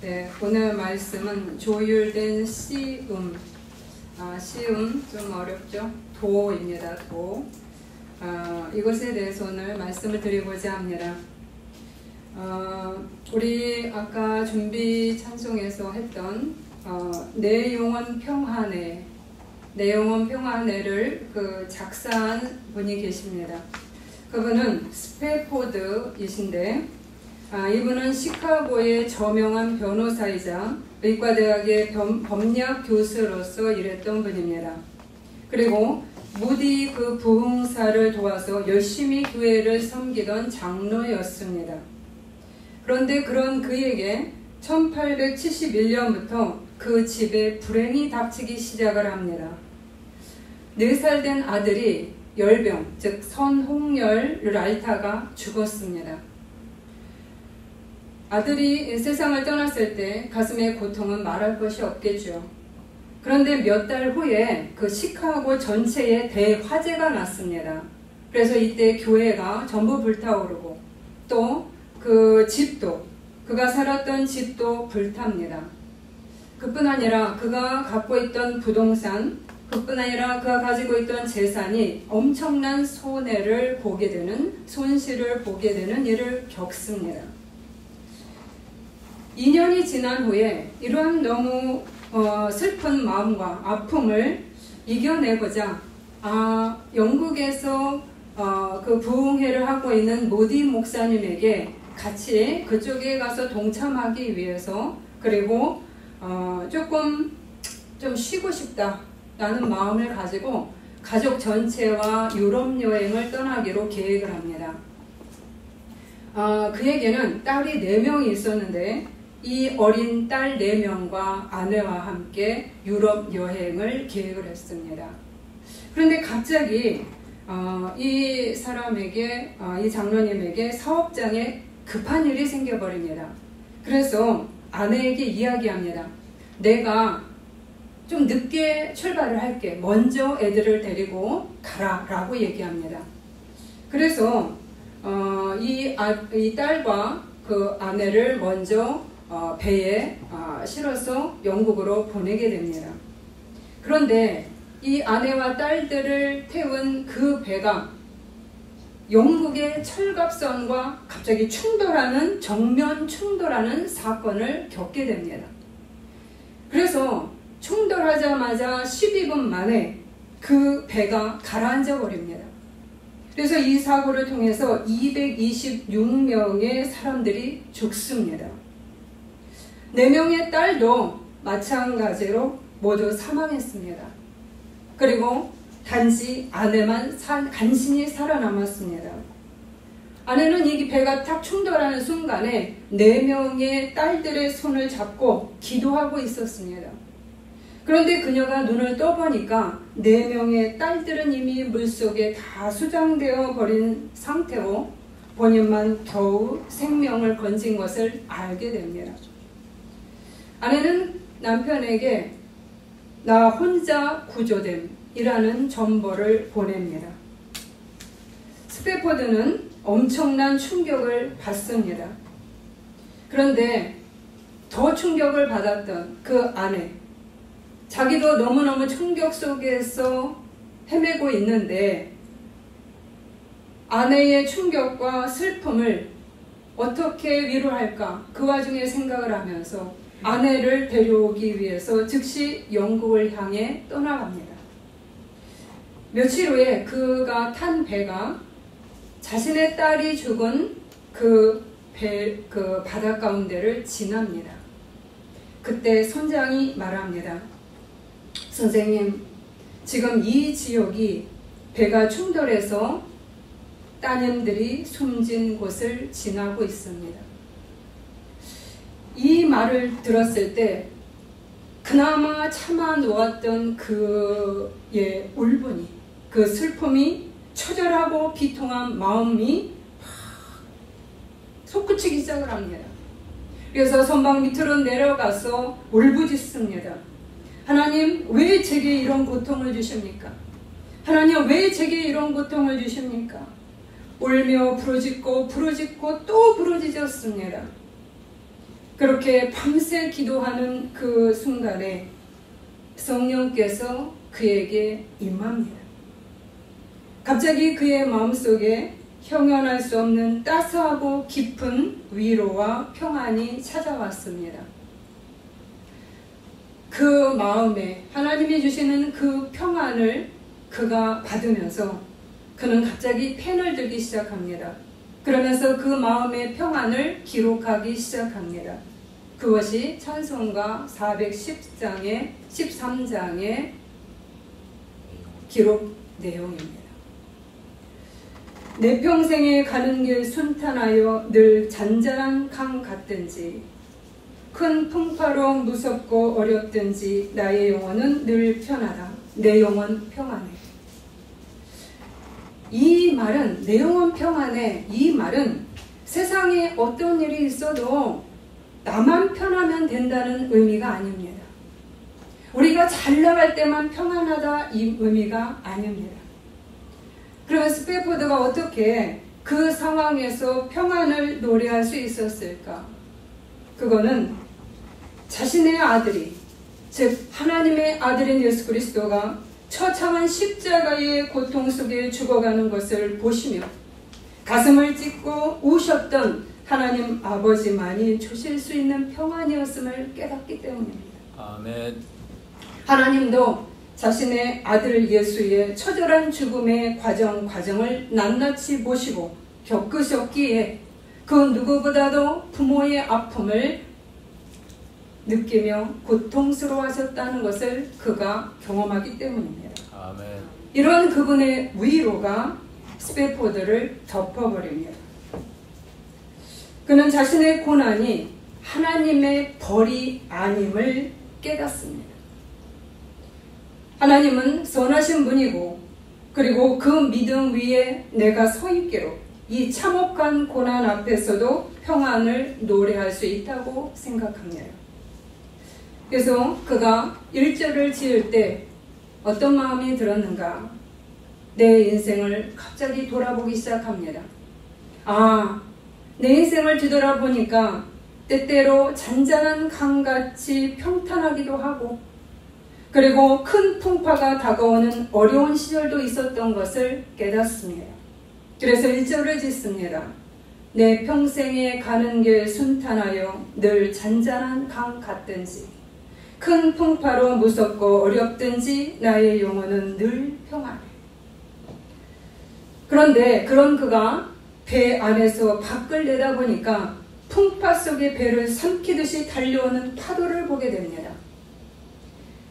네, 오늘 말씀은 조율된 시음, 시음 좀 어렵죠? 도입니다. 도. 이것에 대해서 오늘 말씀을 드리고자 합니다. 우리 아까 준비 찬송에서 했던 내 영혼 평안해, 내 영혼 평안해를 작사한 분이 계십니다. 그분은 스패포드이신데 이분은 시카고의 저명한 변호사이자 의과대학의 법학 교수로서 일했던 분입니다. 그리고 무디 그 부흥사를 도와서 열심히 교회를 섬기던 장로였습니다. 그런데 그런 그에게 1871년부터 그 집에 불행이 닥치기 시작을 합니다. 4살 된 아들이 열병, 즉 선홍열을 앓다가 죽었습니다. 아들이 세상을 떠났을 때 가슴의 고통은 말할 것이 없겠죠. 그런데 몇 달 후에 그 시카고 전체에 대화재가 났습니다. 그래서 이때 교회가 전부 불타오르고 또 그 집도, 그가 살았던 집도 불탑니다. 그뿐 아니라 그가 갖고 있던 부동산, 그뿐 아니라 그가 가지고 있던 재산이 엄청난 손실을 보게 되는 일을 겪습니다. 2년이 지난 후에 이러한 너무 슬픈 마음과 아픔을 이겨내고자 영국에서 그 부흥회를 하고 있는 모디 목사님에게 같이 그쪽에 가서 동참하기 위해서, 그리고 조금 좀 쉬고 싶다라는 마음을 가지고 가족 전체와 유럽 여행을 떠나기로 계획을 합니다. 그에게는 딸이 4명이 있었는데 이 어린 딸 4명과 아내와 함께 유럽 여행을 계획을 했습니다. 그런데 갑자기 이 사람에게, 이 장로님에게 사업장에 급한 일이 생겨버립니다. 그래서 아내에게 이야기합니다. 내가 좀 늦게 출발을 할게. 먼저 애들을 데리고 가라 라고 얘기합니다. 그래서 이 딸과 그 아내를 먼저 배에 실어서 영국으로 보내게 됩니다. 그런데 이 아내와 딸들을 태운 그 배가 영국의 철갑선과 갑자기 정면 충돌하는 사건을 겪게 됩니다. 그래서 충돌하자마자 12분 만에 그 배가 가라앉아 버립니다. 그래서 이 사고를 통해서 226명의 사람들이 죽습니다. 4명의 딸도 마찬가지로 모두 사망했습니다. 그리고 단지 아내만 간신히 살아남았습니다. 아내는 이 배가 탁 충돌하는 순간에 4명의 딸들의 손을 잡고 기도하고 있었습니다. 그런데 그녀가 눈을 떠보니까 4명의 딸들은 이미 물속에 다 수장되어 버린 상태로 본인만 겨우 생명을 건진 것을 알게 됩니다. 아내는 남편에게 나 혼자 구조됨이라는 전보를 보냅니다. 스패포드는 엄청난 충격을 받습니다. 그런데 더 충격을 받았던 그 아내, 자기도 너무너무 충격 속에서 헤매고 있는데 아내의 충격과 슬픔을 어떻게 위로할까, 그 와중에 생각을 하면서 아내를 데려오기 위해서 즉시 영국을 향해 떠나갑니다. 며칠 후에 그가 탄 배가 자신의 딸이 죽은 그 바다 가운데를 지납니다. 그때 선장이 말합니다. 선생님, 지금 이 지역이 배가 충돌해서 따님들이 숨진 곳을 지나고 있습니다. 이 말을 들었을 때 그나마 참아 놓았던 그의 울분이, 그 슬픔이, 처절하고 비통한 마음이 솟구치기 시작을 합니다. 그래서 선방 밑으로 내려가서 울부짖습니다. 하나님, 왜 제게 이런 고통을 주십니까? 하나님, 왜 제게 이런 고통을 주십니까? 울며 부르짖고 또 부르짖었습니다. 그렇게 밤새 기도하는 그 순간에 성령께서 그에게 임합니다. 갑자기 그의 마음속에 형언할 수 없는 따스하고 깊은 위로와 평안이 찾아왔습니다. 그 마음에 하나님이 주시는 그 평안을 그가 받으면서 그는 갑자기 펜을 들기 시작합니다. 그러면서 그 마음의 평안을 기록하기 시작합니다. 그것이 찬송가 410장의 13장의 기록 내용입니다. 내 평생에 가는 길 순탄하여 늘 잔잔한 강 같든지 큰 풍파로 무섭고 어렵든지 나의 영혼은 늘 편하다. 내 영혼 평안해. 이 말은 내 영혼 평안해. 이 말은 세상에 어떤 일이 있어도 나만 편하면 된다는 의미가 아닙니다. 우리가 잘 나갈 때만 평안하다 이 의미가 아닙니다. 그러면 스페포드가 어떻게 그 상황에서 평안을 노래할 수 있었을까? 그거는 자신의 아들이, 즉 하나님의 아들인 예수 그리스도가 처참한 십자가의 고통 속에 죽어가는 것을 보시며 가슴을 찢고 우셨던 하나님 아버지만이 주실 수 있는 평안이었음을 깨닫기 때문입니다. 아멘. 하나님도 자신의 아들 예수의 처절한 죽음의 과정을 낱낱이 보시고 겪으셨기에 그 누구보다도 부모의 아픔을 느끼며 고통스러워하셨다는 것을 그가 경험하기 때문입니다. 아멘. 이런 그분의 위로가 스페포드를 덮어버립니다. 그는 자신의 고난이 하나님의 벌이 아님을 깨닫습니다. 하나님은 선하신 분이고 그리고 그 믿음 위에 내가 서 있기로 이 참혹한 고난 앞에서도 평안을 노래할 수 있다고 생각합니다. 그래서 그가 1절을 지을 때 어떤 마음이 들었는가? 내 인생을 갑자기 돌아보기 시작합니다. 내 인생을 뒤돌아보니까 때때로 잔잔한 강같이 평탄하기도 하고 그리고 큰 풍파가 다가오는 어려운 시절도 있었던 것을 깨닫습니다. 그래서 1절을 짓습니다. 내 평생에 가는 길 순탄하여 늘 잔잔한 강 같든지 큰 풍파로 무섭고 어렵든지 나의 영혼은 늘 평안해. 그런데 그런 그가 배 안에서 밖을 내다보니까 풍파 속의 배를 삼키듯이 달려오는 파도를 보게 됩니다.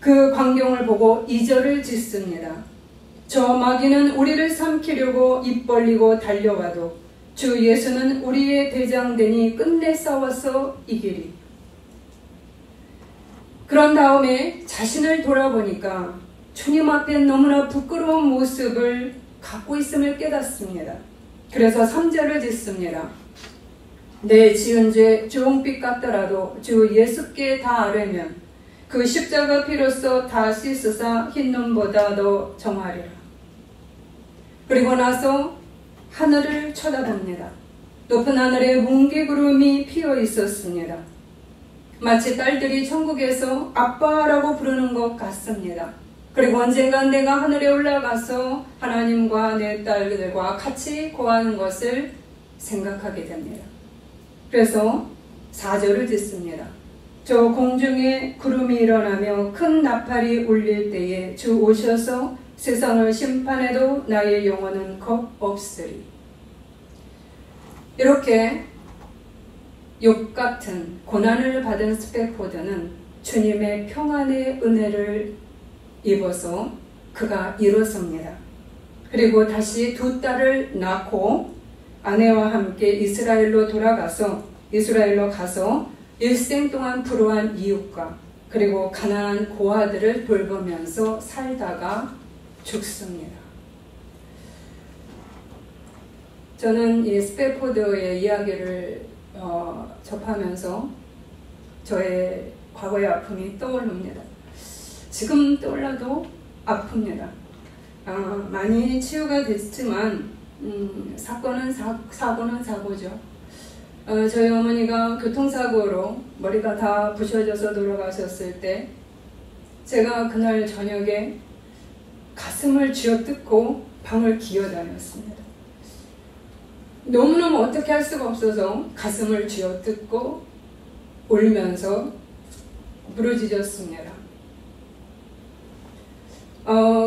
그 광경을 보고 2절을 짓습니다. 저 마귀는 우리를 삼키려고 입 벌리고 달려와도 주 예수는 우리의 대장되니 끝내 싸워서 이기리. 그런 다음에 자신을 돌아보니까 주님 앞에 너무나 부끄러운 모습을 갖고 있음을 깨닫습니다. 그래서 3절을 짓습니다. 내 지은 죄 주홍빛 같더라도 주 예수께 다 아뢰면 그 십자가 피로써 다 씻으사 흰눈보다 더 정하리라. 그리고 나서 하늘을 쳐다봅니다. 높은 하늘에 뭉게구름이 피어 있었습니다. 마치 딸들이 천국에서 아빠라고 부르는 것 같습니다. 그리고 언젠간 내가 하늘에 올라가서 하나님과 내 딸들과 같이 거하는 것을 생각하게 됩니다. 그래서 4절을 짓습니다. 저 공중에 구름이 일어나며 큰 나팔이 울릴 때에 주 오셔서 세상을 심판해도 나의 영혼은 겁 없으리. 이렇게 욥 같은 고난을 받은 스페포드는 주님의 평안의 은혜를 입어서 그가 일어섭니다. 그리고 다시 2딸을 낳고 아내와 함께 이스라엘로 가서 일생 동안 불우한 이웃과 그리고 가난한 고아들을 돌보면서 살다가 죽습니다. 저는 이 스페포드의 이야기를 접하면서 저의 과거의 아픔이 떠오릅니다. 지금 떠올라도 아픕니다. 많이 치유가 됐지만 사고는 사고죠. 저희 어머니가 교통사고로 머리가 다 부셔져서 돌아가셨을 때 제가 그날 저녁에 가슴을 쥐어뜯고 방을 기어다녔습니다. 너무너무 어떻게 할 수가 없어서 가슴을 쥐어뜯고 울면서 부르짖었습니다.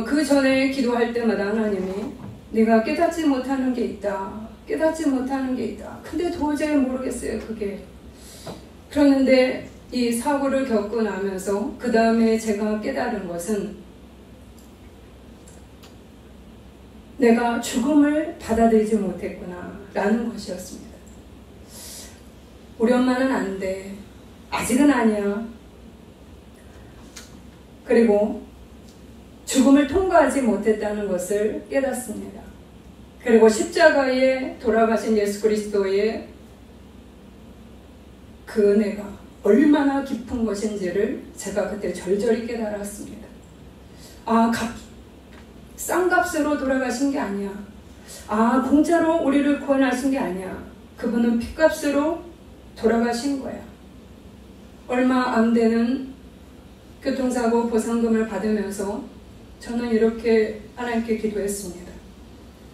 그 전에 기도할 때마다 하나님이 내가 깨닫지 못하는 게 있다. 깨닫지 못하는 게 있다. 근데 도저히 모르겠어요, 그게. 그러는데 이 사고를 겪고 나면서 그 다음에 제가 깨달은 것은 내가 죽음을 받아들이지 못했구나 라는 것이었습니다. 우리 엄마는 안 돼. 아직은 아니야. 그리고 죽음을 통과하지 못했다는 것을 깨닫습니다. 그리고 십자가에 돌아가신 예수 그리스도의 그 은혜가 얼마나 깊은 것인지를 제가 그때 절절히 깨달았습니다. 싼 값으로 돌아가신 게 아니야. 공짜로 우리를 구원하신 게 아니야. 그분은 핏값으로 돌아가신 거야. 얼마 안 되는 교통사고 보상금을 받으면서 저는 이렇게 하나님께 기도했습니다.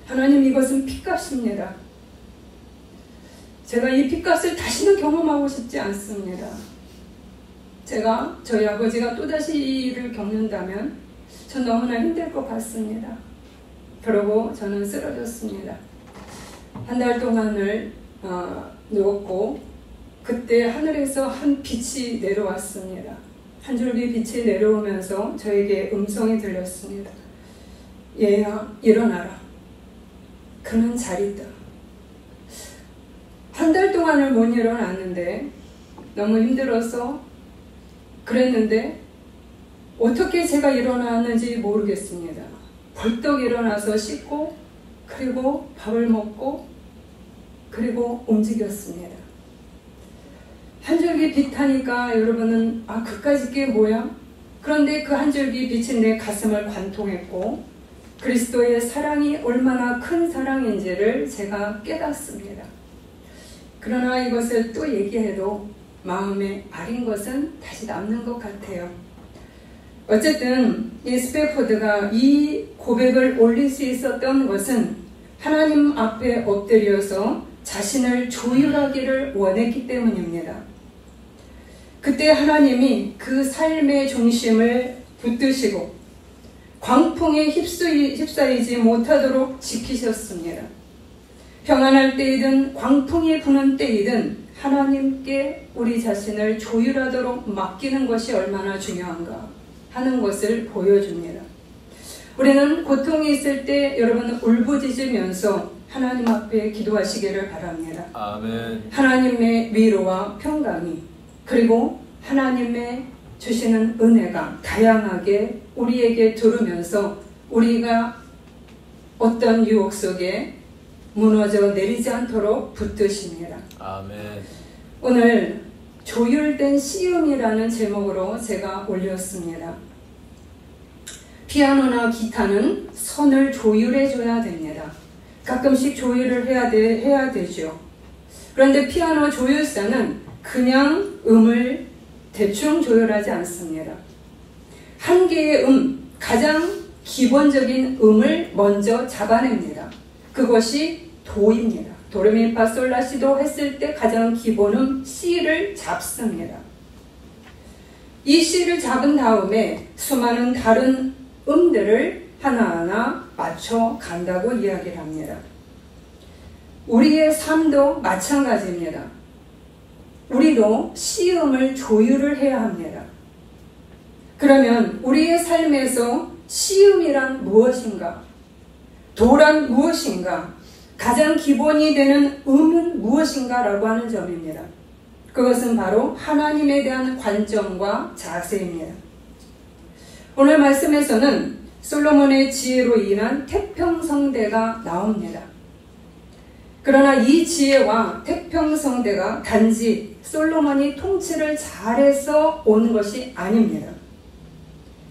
하나님, 이것은 핏값입니다. 제가 이 핏값을 다시는 경험하고 싶지 않습니다. 저희 아버지가 또다시 이 일을 겪는다면 전 너무나 힘들 것 같습니다. 그러고 저는 쓰러졌습니다. 한 달 동안을 누웠고 그때 하늘에서 한 빛이 내려왔습니다. 한 줄기 빛이 내려오면서 저에게 음성이 들렸습니다. 얘야, 일어나라. 그는 잘 있다. 한 달 동안을 못 일어났는데 너무 힘들어서 그랬는데 어떻게 제가 일어났는지 모르겠습니다. 벌떡 일어나서 씻고 그리고 밥을 먹고 그리고 움직였습니다. 한 줄기 빛 하니까 여러분은 그까짓 게 뭐야? 그런데 그 한 줄기 빛이 내 가슴을 관통했고 그리스도의 사랑이 얼마나 큰 사랑인지를 제가 깨닫습니다. 그러나 이것을 또 얘기해도 마음에 아린 것은 다시 남는 것 같아요. 어쨌든 이 스패포드가 이 고백을 올릴 수 있었던 것은 하나님 앞에 엎드려서 자신을 조율하기를 원했기 때문입니다. 그때 하나님이 그 삶의 중심을 붙드시고 광풍에 휩싸이지 못하도록 지키셨습니다. 평안할 때이든 광풍이 부는 때이든 하나님께 우리 자신을 조율하도록 맡기는 것이 얼마나 중요한가 하는 것을 보여줍니다. 우리는 고통이 있을 때 여러분 울부짖으면서 하나님 앞에 기도하시기를 바랍니다. 아멘. 하나님의 위로와 평강이 그리고 하나님의 주시는 은혜가 다양하게 우리에게 들으면서 우리가 어떤 유혹 속에 무너져 내리지 않도록 붙드십니다. 아멘. 오늘 조율된 시음이라는 제목으로 제가 올렸습니다. 피아노나 기타는 선을 조율해 줘야 됩니다. 가끔씩 조율을 해야 되죠. 그런데 피아노 조율사는 그냥 음을 대충 조율하지 않습니다. 한 개의 가장 기본적인 음을 먼저 잡아냅니다. 그것이 도입니다. 도레미파솔라시도 했을 때 가장 기본음 C를 잡습니다. 이 C를 잡은 다음에 수많은 다른 음들을 하나하나 맞춰 간다고 이야기를 합니다. 우리의 삶도 마찬가지입니다. 우리도 C음을 조율을 해야 합니다. 그러면 우리의 삶에서 C음이란 무엇인가? 도란 무엇인가? 가장 기본이 되는 음은 무엇인가? 라고 하는 점입니다. 그것은 바로 하나님에 대한 관점과 자세입니다. 오늘 말씀에서는 솔로몬의 지혜로 인한 태평성대가 나옵니다. 그러나 이 지혜와 태평성대가 단지 솔로몬이 통치를 잘해서 온 것이 아닙니다.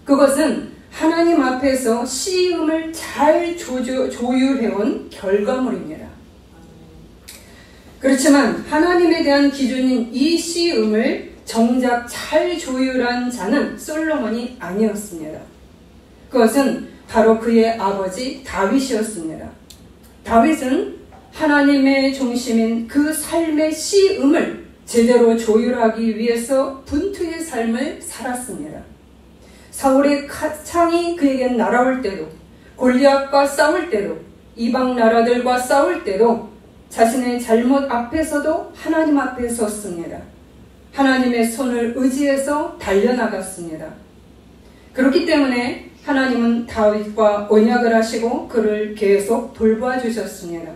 그것은 하나님 앞에서 시음을 잘 조율해온 결과물입니다. 그렇지만 하나님에 대한 기준인 이 시음을 정작 잘 조율한 자는 솔로몬이 아니었습니다. 그것은 바로 그의 아버지 다윗이었습니다. 다윗은 하나님의 중심인 그 삶의 시음을 제대로 조율하기 위해서 분투의 삶을 살았습니다. 사울의 창이 그에겐 날아올 때도, 골리앗과 싸울 때도, 이방 나라들과 싸울 때도 자신의 잘못 앞에서도 하나님 앞에 섰습니다. 하나님의 손을 의지해서 달려나갔습니다. 그렇기 때문에 하나님은 다윗과 언약을 하시고 그를 계속 돌봐주셨습니다.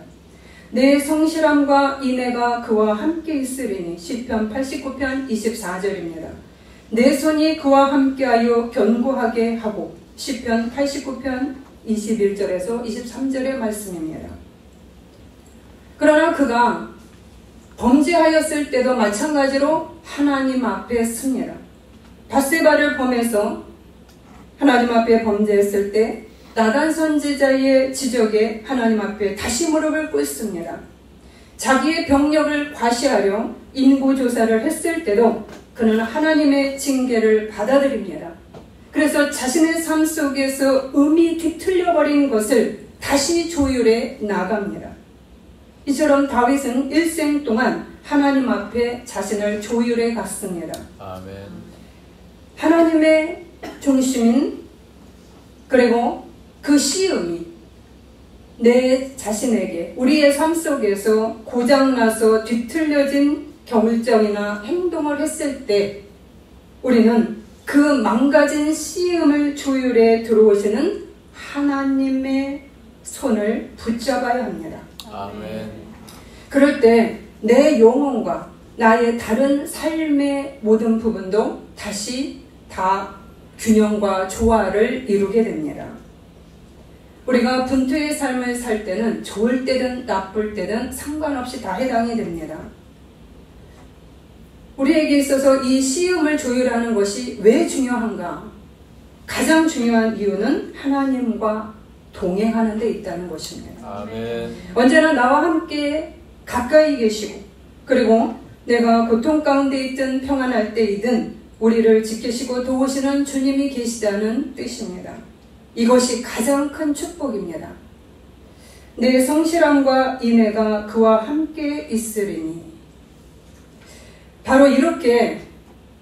내 성실함과 인애가 그와 함께 있으리니 시편 89편 24절입니다. 내 손이 그와 함께하여 견고하게 하고 시편 89편 21절에서 23절의 말씀입니다. 그러나 그가 범죄하였을 때도 마찬가지로 하나님 앞에 섭니다. 밧세바를 범해서 하나님 앞에 범죄했을 때 나단 선지자의 지적에 하나님 앞에 다시 무릎을 꿇습니다. 자기의 병력을 과시하려 인구조사를 했을 때도 그는 하나님의 징계를 받아들입니다. 그래서 자신의 삶 속에서 음이 뒤틀려버린 것을 다시 조율해 나갑니다. 이처럼 다윗은 일생 동안 하나님 앞에 자신을 조율해 갔습니다. 아멘. 하나님의 중심인 그리고 그 시음이 내 자신에게 우리의 삶 속에서 고장나서 뒤틀려진 결정이나 행동을 했을 때 우리는 그 망가진 시음을 조율해 들어오시는 하나님의 손을 붙잡아야 합니다. 아멘. 그럴 때 내 영혼과 나의 다른 삶의 모든 부분도 다시 다 균형과 조화를 이루게 됩니다. 우리가 분투의 삶을 살 때는 좋을 때든 나쁠 때든 상관없이 다 해당이 됩니다. 우리에게 있어서 이 시음을 조율하는 것이 왜 중요한가? 가장 중요한 이유는 하나님과 동행하는 데 있다는 것입니다. 아멘. 언제나 나와 함께 가까이 계시고 그리고 내가 고통 가운데 있든 평안할 때이든 우리를 지키시고 도우시는 주님이 계시다는 뜻입니다. 이것이 가장 큰 축복입니다. 내 성실함과 인애가 그와 함께 있으리니 바로 이렇게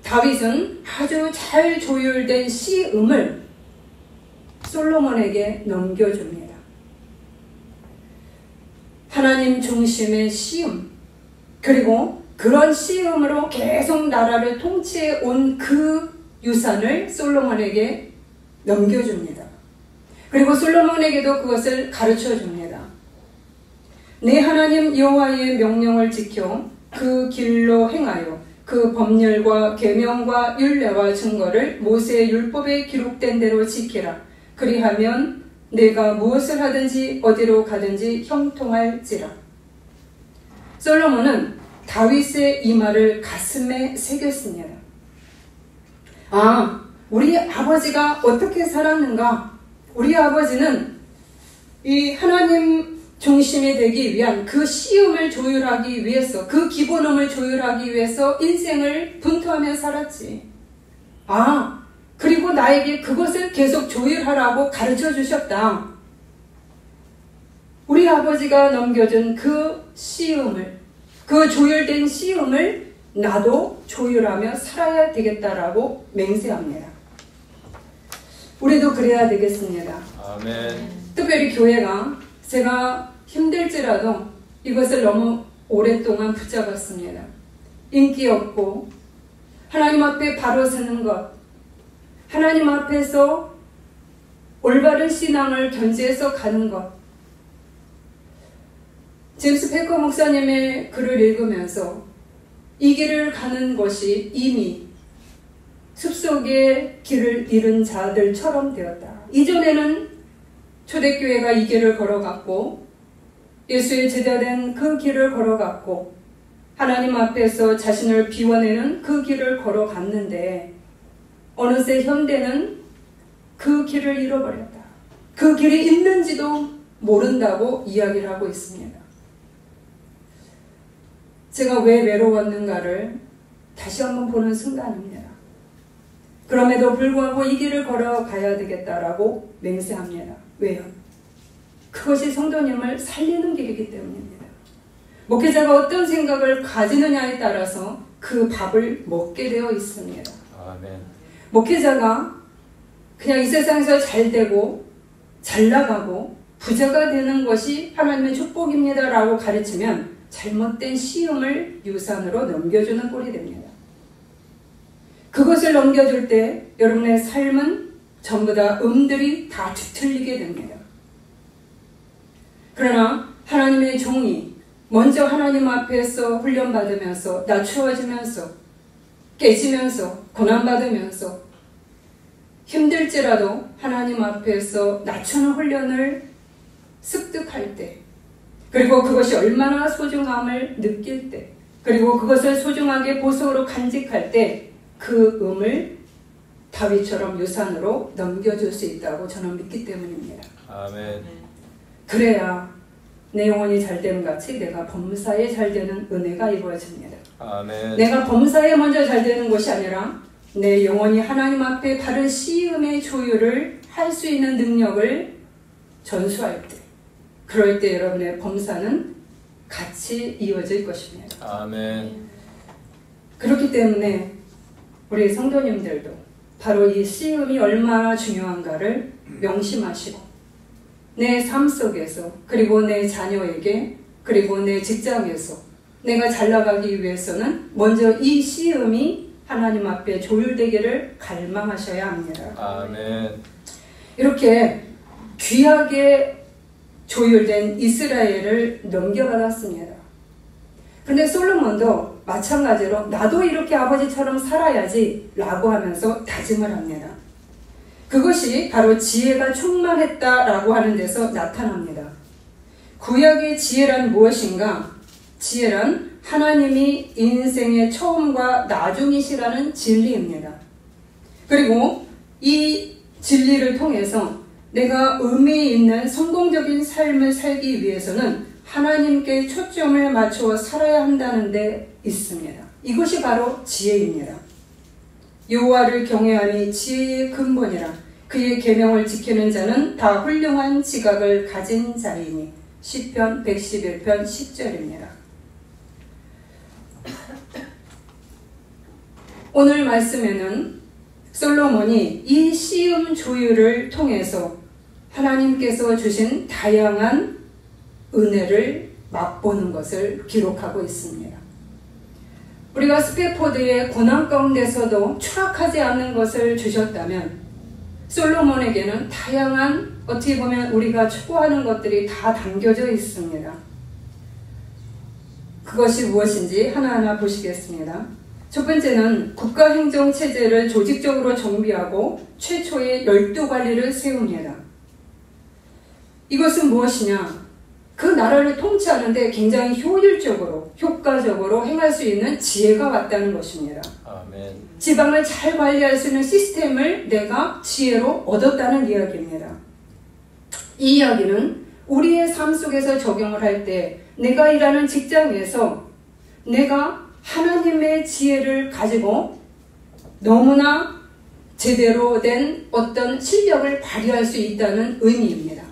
다윗은 아주 잘 조율된 시음을 솔로몬에게 넘겨줍니다. 하나님 중심의 시음 그리고 그런 시음으로 계속 나라를 통치해 온 그 유산을 솔로몬에게 넘겨줍니다. 그리고 솔로몬에게도 그것을 가르쳐줍니다. 내 하나님 여호와의 명령을 지켜 그 길로 행하여 그 법률과 계명과 율례와 증거를 모세의 율법에 기록된 대로 지키라. 그리하면 내가 무엇을 하든지 어디로 가든지 형통할지라. 솔로몬은 다윗의 이 말을 가슴에 새겼습니다. 우리 아버지가 어떻게 살았는가? 우리 아버지는 이 하나님 중심이 되기 위한 그 시음을 조율하기 위해서 그 기본음을 조율하기 위해서 인생을 분투하며 살았지. 그리고 나에게 그것을 계속 조율하라고 가르쳐 주셨다. 우리 아버지가 넘겨준 그 시음을, 그 조율된 시음을 나도 조율하며 살아야 되겠다라고 맹세합니다. 우리도 그래야 되겠습니다. 아멘. 특별히 교회가 제가 힘들지라도 이것을 너무 오랫동안 붙잡았습니다. 인기 없고 하나님 앞에 바로 서는 것, 하나님 앞에서 올바른 신앙을 견지해서 가는 것. 제임스 패커 목사님의 글을 읽으면서 이 길을 가는 것이 이미 숲속의 길을 잃은 자들처럼 되었다. 이전에는 초대교회가 이 길을 걸어갔고 예수의 제자된 그 길을 걸어갔고 하나님 앞에서 자신을 비워내는 그 길을 걸어갔는데 어느새 현대는 그 길을 잃어버렸다. 그 길이 있는지도 모른다고 이야기를 하고 있습니다. 제가 왜 외로웠는가를 다시 한번 보는 순간입니다. 그럼에도 불구하고 이 길을 걸어가야 되겠다라고 맹세합니다. 왜요? 그것이 성도님을 살리는 길이기 때문입니다. 목회자가 어떤 생각을 가지느냐에 따라서 그 밥을 먹게 되어 있습니다. 아멘. 목회자가 그냥 이 세상에서 잘 되고 잘 나가고 부자가 되는 것이 하나님의 축복입니다 라고 가르치면 잘못된 시험을 유산으로 넘겨주는 꼴이 됩니다. 그것을 넘겨줄 때 여러분의 삶은 전부 다 음들이 다 뒤틀리게 됩니다. 그러나 하나님의 종이 먼저 하나님 앞에서 훈련받으면서 낮추어지면서 깨지면서 고난받으면서 힘들지라도 하나님 앞에서 낮추는 훈련을 습득할 때, 그리고 그것이 얼마나 소중함을 느낄 때, 그리고 그것을 소중하게 보석으로 간직할 때 그 음을 다윗처럼 유산으로 넘겨줄 수 있다고 저는 믿기 때문입니다. 아멘. 그래야 내 영혼이 잘 되는 같이 내가 범사에 잘 되는 은혜가 이루어집니다. 아멘. 내가 범사에 먼저 잘 되는 것이 아니라 내 영혼이 하나님 앞에 바른 시음의 조율을 할 수 있는 능력을 전수할 때, 그럴 때 여러분의 범사는 같이 이어질 것입니다. 아멘. 그렇기 때문에 우리 성도님들도 바로 이 시음이 얼마나 중요한가를 명심하시고 내 삶 속에서, 그리고 내 자녀에게, 그리고 내 직장에서 내가 잘 나가기 위해서는 먼저 이 시음이 하나님 앞에 조율되기를 갈망하셔야 합니다. 아멘. 이렇게 귀하게 조율된 이스라엘을 넘겨받았습니다. 그런데 솔로몬도 마찬가지로 나도 이렇게 아버지처럼 살아야지 라고 하면서 다짐을 합니다. 그것이 바로 지혜가 충만했다라고 하는 데서 나타납니다. 구약의 지혜란 무엇인가? 지혜란 하나님이 인생의 처음과 나중이시라는 진리입니다. 그리고 이 진리를 통해서 내가 의미 있는 성공적인 삶을 살기 위해서는 하나님께 초점을 맞추어 살아야 한다는 데 있습니다. 이것이 바로 지혜입니다. 여호와를 경외함이 지혜의 근본이라 그의 계명을 지키는 자는 다 훌륭한 지각을 가진 자이니 시편 111편 10절입니다. 오늘 말씀에는 솔로몬이 이 시음 조율을 통해서 하나님께서 주신 다양한 은혜를 맛보는 것을 기록하고 있습니다. 우리가 스페포드의 고난 가운데서도 추락하지 않는 것을 주셨다면 솔로몬에게는 다양한, 어떻게 보면 우리가 추구하는 것들이 다 담겨져 있습니다. 그것이 무엇인지 하나하나 보시겠습니다. 첫 번째는 국가행정체제를 조직적으로 정비하고 최초의 열도관리를 세웁니다. 이것은 무엇이냐? 그 나라를 통치하는데 굉장히 효율적으로, 효과적으로 행할 수 있는 지혜가 왔다는 것입니다. 아멘. 지방을 잘 관리할 수 있는 시스템을 내가 지혜로 얻었다는 이야기입니다. 이 이야기는 우리의 삶 속에서 적용을 할 때 내가 일하는 직장에서 내가 하나님의 지혜를 가지고 너무나 제대로 된 어떤 실력을 발휘할 수 있다는 의미입니다.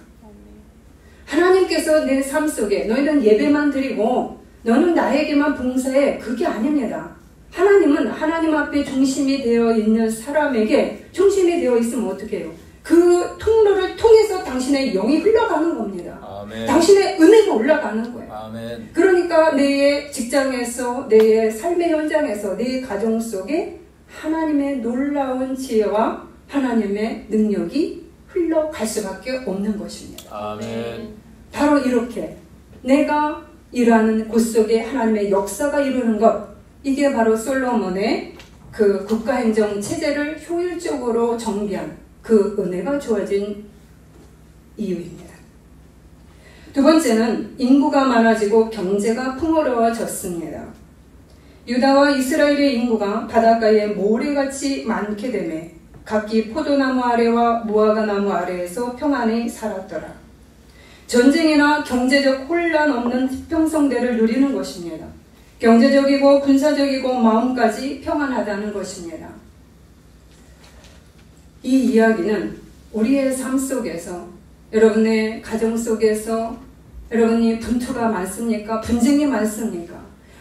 하나님께서 내 삶 속에 너희는 예배만 드리고 너는 나에게만 봉사해, 그게 아닙니다. 하나님은 하나님 앞에 중심이 되어 있는 사람에게 중심이 되어 있으면 어떻게 해요? 그 통로를 통해서 당신의 영이 흘러가는 겁니다. 아멘. 당신의 은혜가 올라가는 거예요. 아멘. 그러니까 내 직장에서, 내 삶의 현장에서, 내 가정 속에 하나님의 놀라운 지혜와 하나님의 능력이 흘러갈 수밖에 없는 것입니다. 아멘. 바로 이렇게 내가 일하는 곳 속에 하나님의 역사가 이루는 것, 이게 바로 솔로몬의 그 국가행정 체제를 효율적으로 정비한 그 은혜가 주어진 이유입니다. 두 번째는 인구가 많아지고 경제가 풍요로워졌습니다. 유다와 이스라엘의 인구가 바닷가에 모래같이 많게 되매 각기 포도나무 아래와 무화과 나무 아래에서 평안히 살았더라. 전쟁이나 경제적 혼란 없는 평성대를 누리는 것입니다. 경제적이고 군사적이고 마음까지 평안하다는 것입니다. 이 이야기는 우리의 삶 속에서, 여러분의 가정 속에서 여러분이 분투가 많습니까? 분쟁이 많습니까?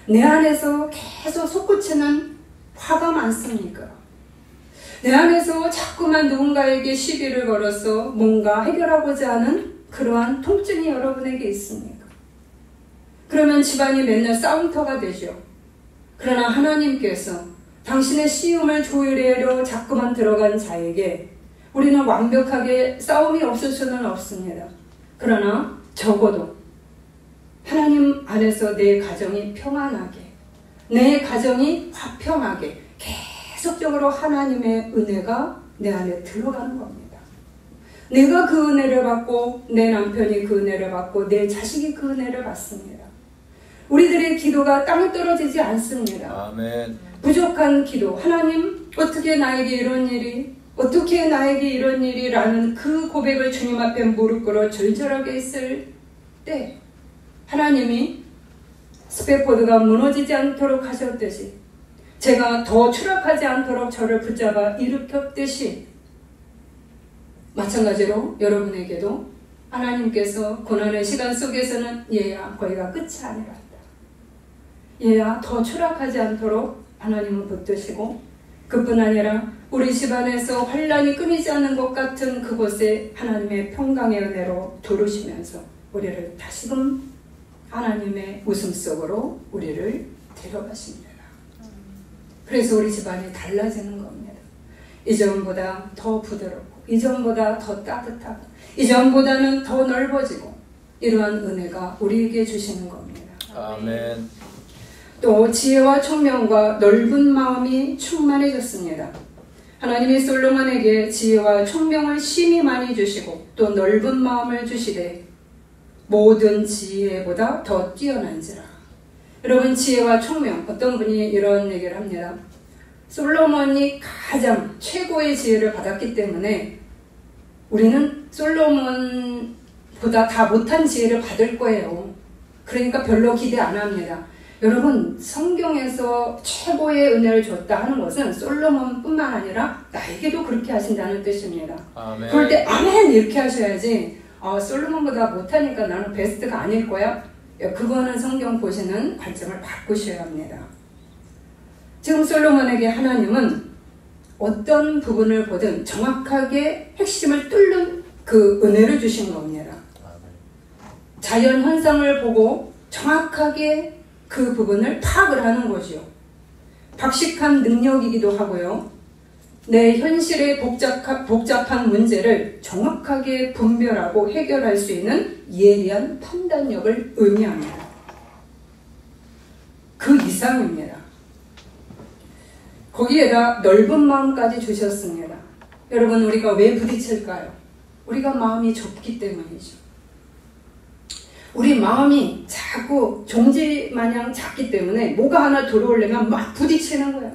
내 안에서 계속 솟구치는 화가 많습니까? 내 안에서 자꾸만 누군가에게 시비를 걸어서 뭔가 해결하고자 하는 그러한 통증이 여러분에게 있습니까? 그러면 집안이 맨날 싸움터가 되죠. 그러나 하나님께서 당신의 시험을 조율하려 자꾸만 들어간 자에게 우리는 완벽하게 싸움이 없을 수는 없습니다. 그러나 적어도 하나님 안에서 내 가정이 평안하게, 내 가정이 화평하게 계속적으로 하나님의 은혜가 내 안에 들어가는 겁니다. 내가 그 은혜를 받고 내 남편이 그 은혜를 받고 내 자식이 그 은혜를 받습니다. 우리들의 기도가 땅에 떨어지지 않습니다. 아멘. 부족한 기도, 하나님 어떻게 나에게 이런 일이, 어떻게 나에게 이런 일이라는 그 고백을 주님 앞에 무릎 꿇어 절절하게 했을 때 하나님이 스페포드가 무너지지 않도록 하셨듯이, 제가 더 추락하지 않도록 저를 붙잡아 일으켰듯이, 마찬가지로 여러분에게도 하나님께서 고난의 시간 속에서는 얘야 거기가 끝이 아니란다. 얘야 더 추락하지 않도록 하나님은 붙드시고, 그뿐 아니라 우리 집안에서 환란이 끊이지 않는 것 같은 그곳에 하나님의 평강의 은혜로 두르시면서 우리를 다시금 하나님의 웃음 속으로 우리를 데려가십니다. 그래서 우리 집안이 달라지는 겁니다. 이전보다 더 부드럽고, 이전보다 더 따뜻하고, 이전보다는 더 넓어지고, 이러한 은혜가 우리에게 주시는 겁니다. 아멘. 또 지혜와 총명과 넓은 마음이 충만해졌습니다. 하나님이 솔로몬에게 지혜와 총명을 심히 많이 주시고 또 넓은 마음을 주시되 모든 지혜보다 더 뛰어난지라. 여러분, 지혜와 총명, 어떤 분이 이런 얘기를 합니다. 솔로몬이 가장 최고의 지혜를 받았기 때문에 우리는 솔로몬보다 다 못한 지혜를 받을 거예요. 그러니까 별로 기대 안 합니다. 여러분, 성경에서 최고의 은혜를 줬다 하는 것은 솔로몬뿐만 아니라 나에게도 그렇게 하신다는 뜻입니다. 아멘. 그럴 때 아멘 이렇게 하셔야지, 솔로몬보다 못하니까 나는 베스트가 아닐 거야. 그거는 성경 보시는 관점을 바꾸셔야 합니다. 지금 솔로몬에게 하나님은 어떤 부분을 보든 정확하게 핵심을 뚫는 그 은혜를 주신 겁니다. 자연 현상을 보고 정확하게 그 부분을 파악을 하는 거죠. 박식한 능력이기도 하고요. 내 현실의 복잡한 문제를 정확하게 분별하고 해결할 수 있는 예리한 판단력을 의미합니다. 그 이상입니다. 거기에다 넓은 마음까지 주셨습니다. 여러분, 우리가 왜 부딪힐까요? 우리가 마음이 좁기 때문이죠. 우리 마음이 자꾸 종지 마냥 작기 때문에 뭐가 하나 들어오려면 막 부딪히는 거야.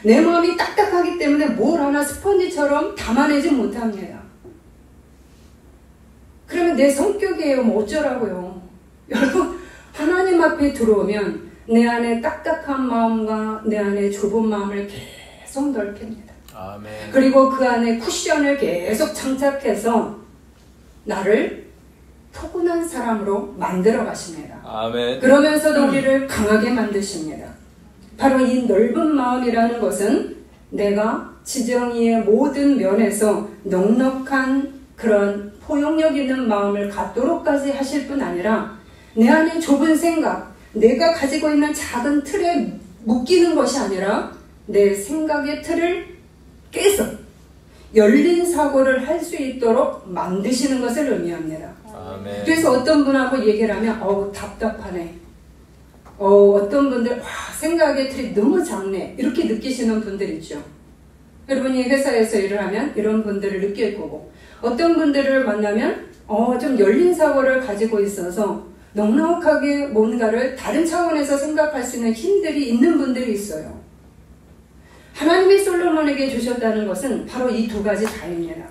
내 마음이 딱딱하기 때문에 뭘 하나 스펀지처럼 담아내지 못합니다. 그러면 내 성격이에요. 뭐 어쩌라고요. 여러분, 하나님 앞에 들어오면 내 안에 딱딱한 마음과 내 안에 좁은 마음을 계속 넓힙니다. 아멘. 그리고 그 안에 쿠션을 계속 장착해서 나를 포근한 사람으로 만들어 가십니다. 아멘. 그러면서도 우리를 강하게 만드십니다. 바로 이 넓은 마음이라는 것은 내가 지정이의 모든 면에서 넉넉한 그런 포용력 있는 마음을 갖도록까지 하실 뿐 아니라 내 안에 좁은 생각, 내가 가지고 있는 작은 틀에 묶이는 것이 아니라 내 생각의 틀을 깨서 열린 사고를 할 수 있도록 만드시는 것을 의미합니다. 아멘. 그래서 어떤 분하고 얘기를 하면 답답하네. 어떤 분들 생각의 틀이 너무 작네. 이렇게 느끼시는 분들 있죠. 여러분이 회사에서 일을 하면 이런 분들을 느낄 거고, 어떤 분들을 만나면 좀 열린 사고를 가지고 있어서 넉넉하게 뭔가를 다른 차원에서 생각할 수 있는 힘들이 있는 분들이 있어요. 하나님이 솔로몬에게 주셨다는 것은 바로 이 두 가지 다입니다.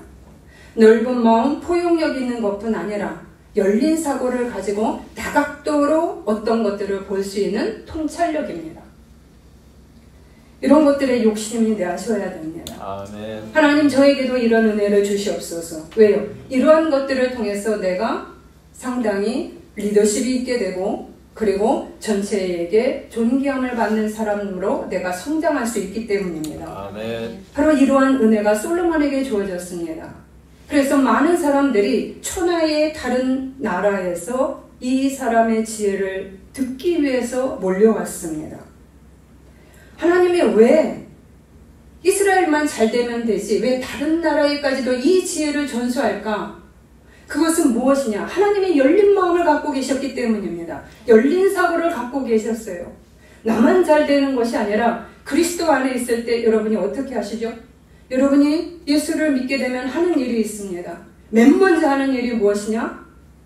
넓은 마음, 포용력 있는 것뿐 아니라 열린 사고를 가지고 다각도로 어떤 것들을 볼 수 있는 통찰력입니다. 이런 것들에 욕심이 나셔야 됩니다. 아멘. 하나님 저에게도 이런 은혜를 주시옵소서. 왜요? 이러한 것들을 통해서 내가 상당히 리더십이 있게 되고 그리고 전체에게 존경을 받는 사람으로 내가 성장할 수 있기 때문입니다. 아멘. 바로 이러한 은혜가 솔로몬에게 주어졌습니다. 그래서 많은 사람들이 천하의 다른 나라에서 이 사람의 지혜를 듣기 위해서 몰려왔습니다. 하나님이 왜 이스라엘만 잘 되면 되지 왜 다른 나라에까지도 이 지혜를 전수할까? 그것은 무엇이냐? 하나님의 열린 마음을 갖고 계셨기 때문입니다. 열린 사고를 갖고 계셨어요. 나만 잘 되는 것이 아니라 그리스도 안에 있을 때 여러분이 어떻게 하시죠? 여러분이 예수를 믿게 되면 하는 일이 있습니다. 맨 먼저 하는 일이 무엇이냐?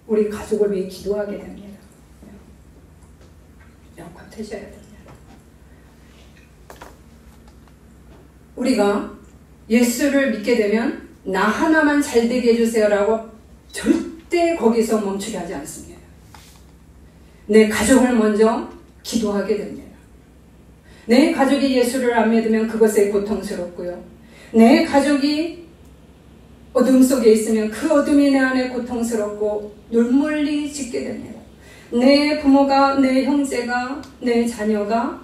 우리 가족을 위해 기도하게 됩니다. 영접하셔야 됩니다. 우리가 예수를 믿게 되면 나 하나만 잘 되게 해주세요라고 절대 거기서 멈추게 하지 않습니다. 내 가족을 먼저 기도하게 됩니다. 내 가족이 예수를 안 믿으면 그것에 고통스럽고요. 내 가족이 어둠 속에 있으면 그 어둠이 내 안에 고통스럽고 눈물이 짓게 됩니다. 내 부모가, 내 형제가, 내 자녀가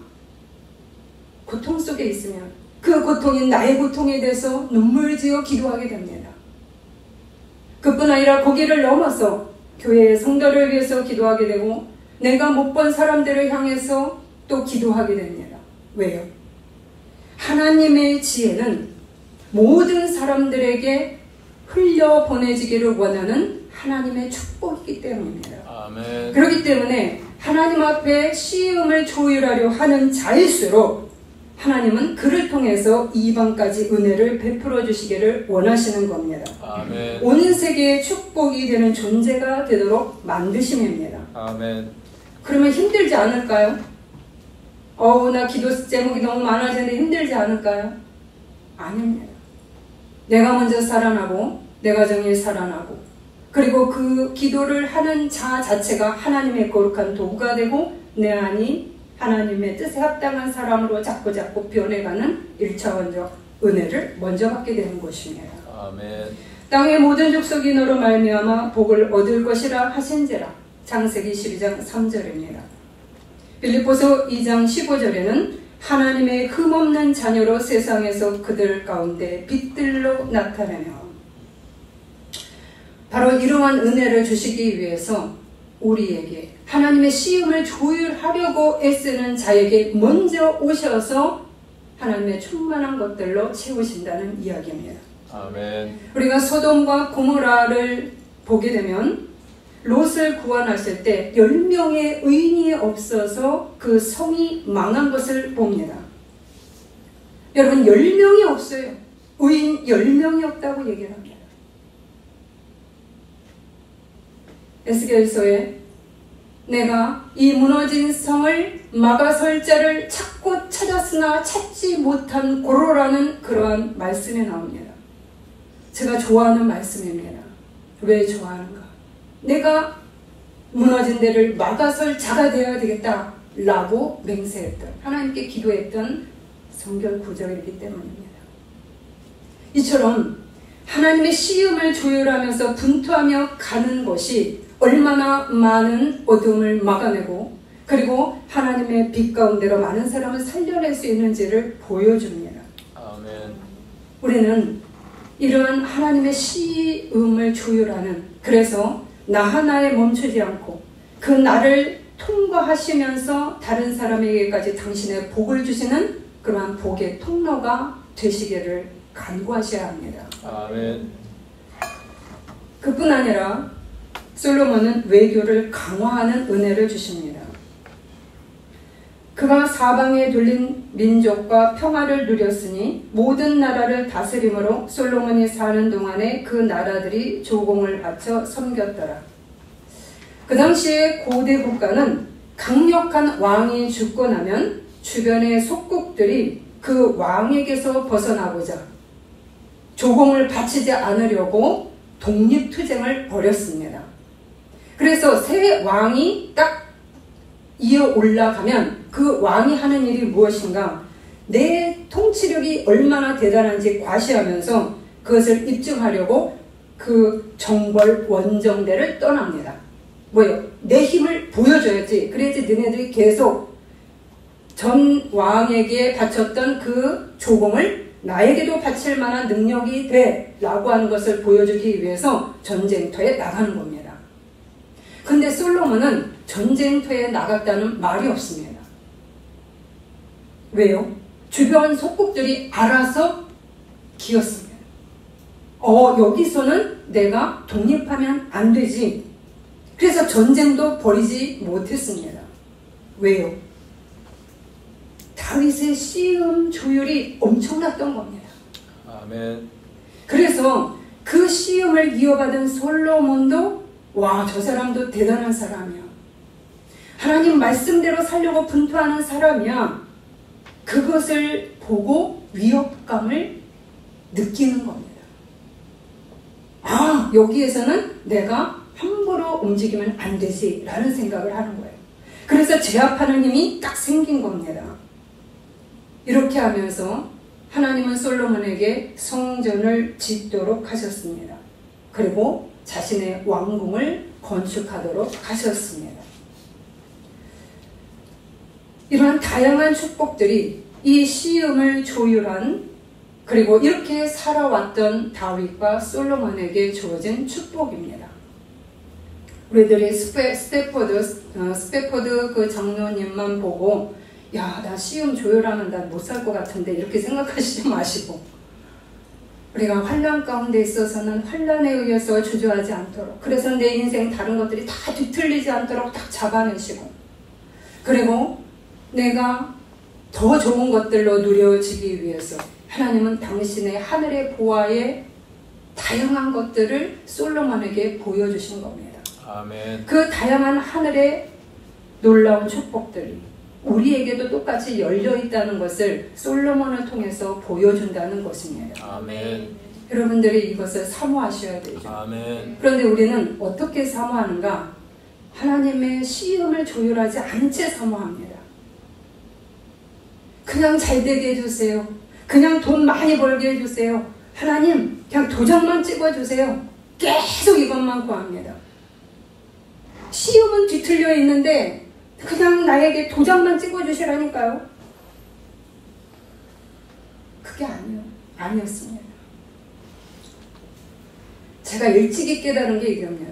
고통 속에 있으면 그 고통이 나의 고통에 대해서 눈물 지어 기도하게 됩니다. 그뿐 아니라 거기를 넘어서 교회의 성도를 위해서 기도하게 되고 내가 못 본 사람들을 향해서 또 기도하게 됩니다. 왜요? 하나님의 지혜는 모든 사람들에게 흘려보내지기를 원하는 하나님의 축복이기 때문입니다. 아멘. 그렇기 때문에 하나님 앞에 시험을 조율하려 하는 자일수록 하나님은 그를 통해서 이방까지 은혜를 베풀어 주시기를 원하시는 겁니다. 아멘. 온 세계의 축복이 되는 존재가 되도록 만드심입니다. 아멘. 그러면 힘들지 않을까요? 나 기도 제목이 너무 많아지는데 힘들지 않을까요? 아닙니다. 내가 먼저 살아나고 내 가정이 살아나고 그리고 그 기도를 하는 자 자체가 하나님의 거룩한 도구가 되고 내 안이 하나님의 뜻에 합당한 사람으로 자꾸 변해가는 1차원적 은혜를 먼저 받게 되는 것입니다. 아멘. 땅의 모든 족속이 너로 말미암아 복을 얻을 것이라 하신지라. 창세기 12장 3절입니다. 빌립보서 2장 15절에는 하나님의 흠없는 자녀로 세상에서 그들 가운데 빛들로 나타내며 바로 이러한 은혜를 주시기 위해서 우리에게 하나님의 시험을 조율하려고 애쓰는 자에게 먼저 오셔서 하나님의 충만한 것들로 채우신다는 이야기입니다. 아멘. 우리가 소돔과 고모라를 보게 되면 롯을 구원하실 때 10명의 의인이 없어서 그 성이 망한 것을 봅니다. 여러분 10명이 없어요. 의인 10명이 없다고 얘기를 합니다. 에스겔서에 내가 이 무너진 성을 막아설 자를 찾고 찾았으나 찾지 못한 고로라는 그러한 말씀이 나옵니다. 제가 좋아하는 말씀입니다. 왜 좋아하는가? 내가 무너진 데를 막아설 자가 되어야 되겠다 라고 맹세했던 하나님께 기도했던 성경 구절이기 때문입니다. 이처럼 하나님의 시험을 조율하면서 분투하며 가는 것이 얼마나 많은 어둠을 막아내고 그리고 하나님의 빛 가운데로 많은 사람을 살려낼 수 있는지를 보여줍니다. 아멘. 우리는 이러한 하나님의 시험을 조율하는 그래서 나 하나에 멈추지 않고 그 나를 통과하시면서 다른 사람에게까지 당신의 복을 주시는 그러한 복의 통로가 되시기를 간구하셔야 합니다. 아멘. 그뿐 아니라 솔로몬은 외교를 강화하는 은혜를 주십니다. 그가 사방에 둘린 민족과 평화를 누렸으니 모든 나라를 다스림으로 솔로몬이 사는 동안에 그 나라들이 조공을 바쳐 섬겼더라. 그 당시에 고대 국가는 강력한 왕이 죽고 나면 주변의 속국들이 그 왕에게서 벗어나고자 조공을 바치지 않으려고 독립투쟁을 벌였습니다. 그래서 새 왕이 딱 이어 올라가면 그 왕이 하는 일이 무엇인가? 내 통치력이 얼마나 대단한지 과시하면서 그것을 입증하려고 그 정벌 원정대를 떠납니다. 뭐예요? 내 힘을 보여줘야지. 그래야지 너네들이 계속 전 왕에게 바쳤던 그 조공을 나에게도 바칠 만한 능력이 돼 라고 하는 것을 보여주기 위해서 전쟁터에 나가는 겁니다. 근데 솔로몬은 전쟁터에 나갔다는 말이 없습니다. 왜요? 주변 속국들이 알아서 기었습니다. 여기서는 내가 독립하면 안 되지. 그래서 전쟁도 벌이지 못했습니다. 왜요? 다윗의 시험 조율이 엄청났던 겁니다. 아멘. 그래서 그 시험을 이어받은 솔로몬도 와, 저 사람도 대단한 사람이야. 하나님 말씀대로 살려고 분투하는 사람이야. 그것을 보고 위협감을 느끼는 겁니다. 아, 여기에서는 내가 함부로 움직이면 안 되지 라는 생각을 하는 거예요. 그래서 제압하는 힘이 딱 생긴 겁니다. 이렇게 하면서 하나님은 솔로몬에게 성전을 짓도록 하셨습니다. 그리고 자신의 왕궁을 건축하도록 하셨습니다. 이러한 다양한 축복들이 이 시험을 조율한 그리고 이렇게 살아왔던 다윗과 솔로몬에게 주어진 축복입니다. 우리들이 스태포드 그 장로님만 보고 야, 나 시험 조율하면 난 못 살 것 같은데 이렇게 생각하시지 마시고 우리가 환난 가운데 있어서는 환난에 의해서 주저하지 않도록 그래서 내 인생 다른 것들이 다 뒤틀리지 않도록 딱 잡아내시고 그리고 내가 더 좋은 것들로 누려지기 위해서 하나님은 당신의 하늘의 보화의 다양한 것들을 솔로몬에게 보여주신 겁니다. 아멘. 그 다양한 하늘의 놀라운 축복들이 우리에게도 똑같이 열려있다는 것을 솔로몬을 통해서 보여준다는 것입니다. 아멘. 여러분들이 이것을 사모하셔야 되죠. 아멘. 그런데 우리는 어떻게 사모하는가? 하나님의 시험을 조율하지 않은 채 사모합니다. 그냥 잘 되게 해주세요. 그냥 돈 많이 벌게 해주세요. 하나님 그냥 도장만 찍어주세요. 계속 이것만 구합니다. 시험은 뒤틀려 있는데 그냥 나에게 도장만 찍어주시라니까요. 그게 아니었습니다. 제가 일찍이 깨달은 게 이겁니다.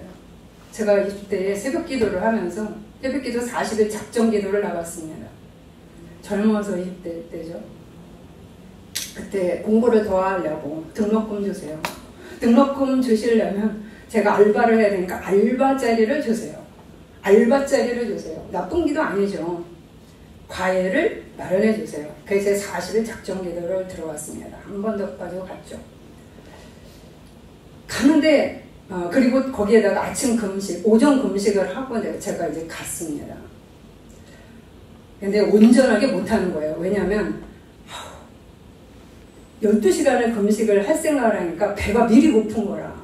제가 20대에 새벽 기도를 하면서 새벽 기도 40일 작정 기도를 나갔습니다. 젊어서 20대 때죠. 그때 공부를 더 하려고 등록금 주세요. 등록금 주시려면 제가 알바를 해야 되니까 알바 자리를 주세요. 알바 자리를 주세요. 나쁜 기도 아니죠. 과외를 마련해 주세요. 그래서 40일 작정 기도를 들어왔습니다. 한 번 더 가지고 갔죠. 가는데 그리고 거기에다가 아침 금식, 오전 금식을 하고 제가 이제 갔습니다. 근데 온전하게 못하는 거예요. 왜냐하면 12시간을 금식을 할 생각을 하니까 배가 미리 고픈 거라.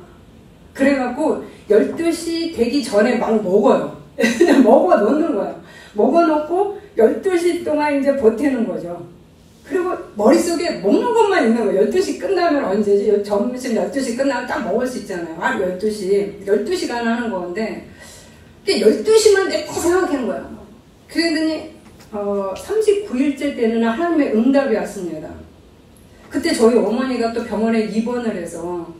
그래갖고 12시 되기 전에 막 먹어요. 먹어 놓는 거예요. 먹어 놓고 12시 동안 이제 버티는 거죠. 그리고 머릿속에 먹는 것만 있는 거예요. 12시 끝나면 언제지? 점심 12시 끝나면 딱 먹을 수 있잖아요. 12시간 하는 건데 12시만 내가 생각한 거예요. 그랬더니 39일째 때는 하나님의 응답이 왔습니다. 그때 저희 어머니가 또 병원에 입원을 해서